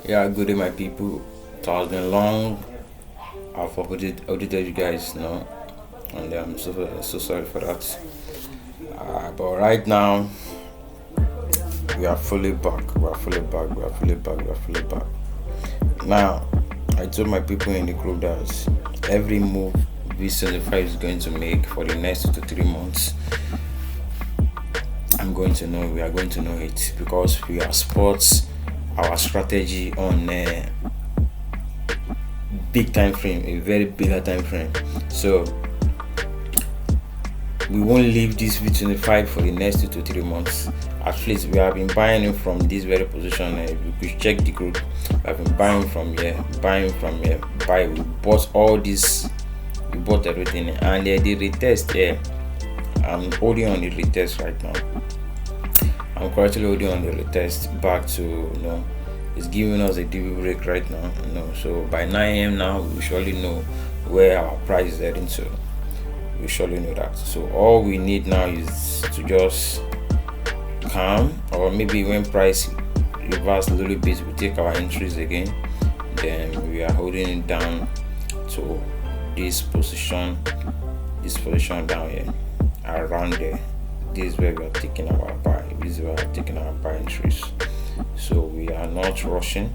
Yeah, good day, my people. It has been long. I've updated you guys now, and I'm so sorry for that. But right now, we are fully back. We are fully back. We are fully back. We are fully back. Now, I told my people in the group that every move V75 is going to make for the next 2 to 3 months, I'm going to know. We are going to know it because we are sports. Our strategy on big time frame, a very bigger time frame. So we won't leave this V25 for the next 2 to 3 months. At least we have been buying it from this very position. We could check the group. We have been buying from here, buying from here, buy. We bought all this, we bought everything, and the retest here. I'm holding on the retest right now. I'm currently holding on the retest back to it's giving us a DB break right now. So by 9 a.m. now we surely know where our price is heading to. We surely know that. So all we need now is to just calm, or maybe when price reverse a little bit, we take our entries again. Then we are holding it down to this position down here, around there. This is where we are taking our buy. This is where we are taking our buy entries. So we are not rushing.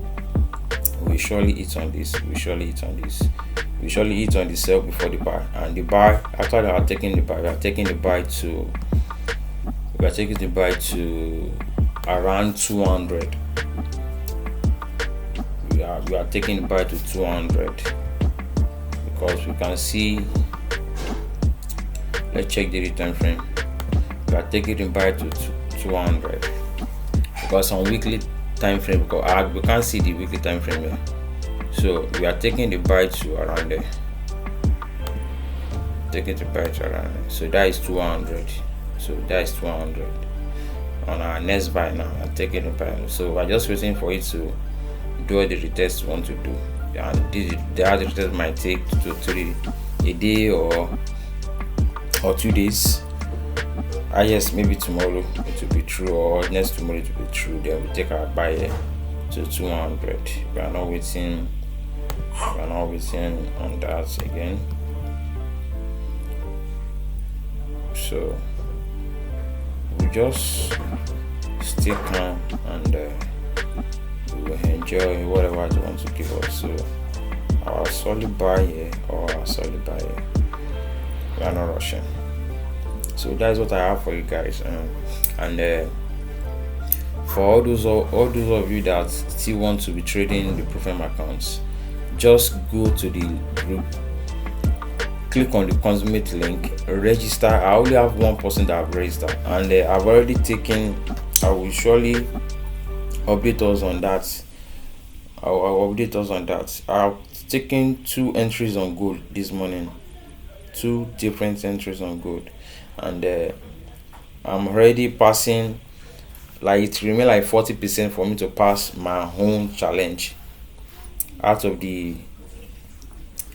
We surely eat on this. We surely eat on the sell before the buy. And the buy, after we are taking the buy, we are taking the buy to around 200. We are taking the buy to 200 because we can see. Let's check the time frame. We are taking the buy to 200 because on weekly time frame, because we can't see the weekly time frame here. So we are taking the buy to around there. Taking the buy to around there. So that is 200. So that is 200. On our next buy now, I'm taking the buy. So we're just waiting for it to do the retest we want to do. And the other retest might take 2 to 3 a day or 2 days. Yes, maybe tomorrow it will be true, or next tomorrow it will be true. Then we take our buy to 200. We are not waiting on that again. So we just stay calm and we will enjoy whatever they want to give us. So our solid buy here or our solid buy here, we are not rushing. So that's what I have for you guys, and for all those of you that still want to be trading the Profem accounts, just go to the group, click on the consummate link, register. I only have one person that I've registered, and I've already taken. I will surely update us on that. I'll update us on that. I've taken 2 entries on gold this morning, 2 different entries on gold, and I'm already passing. Like it remain like 40% for me to pass my own challenge out of the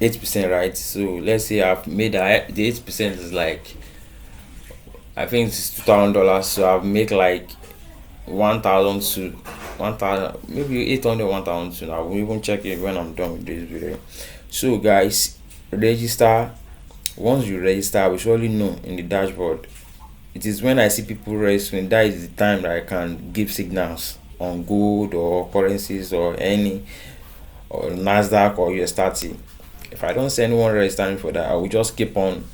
8%, right? So let's say I've made the 8% is like, I think it's $2,000. So I've made like 1,000 to 1,000, maybe 800, 1,000. I will even check it when I'm done with this video. So guys, register. Once you register, we surely know in the dashboard. It is when I see people registering, that is the time that I can give signals on gold or currencies or any, or Nasdaq or US30. If I don't see anyone registering for that, I will just keep on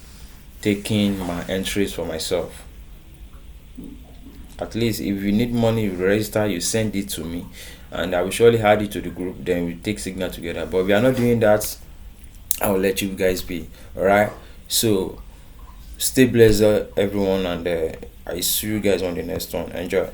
taking my entries for myself. At least if you need money, you register, you send it to me, and I will surely add it to the group. Then we take signal together. But if we are not doing that, I will let you guys be. All right. So stay blessed, everyone, and I see you guys on the next one. Enjoy.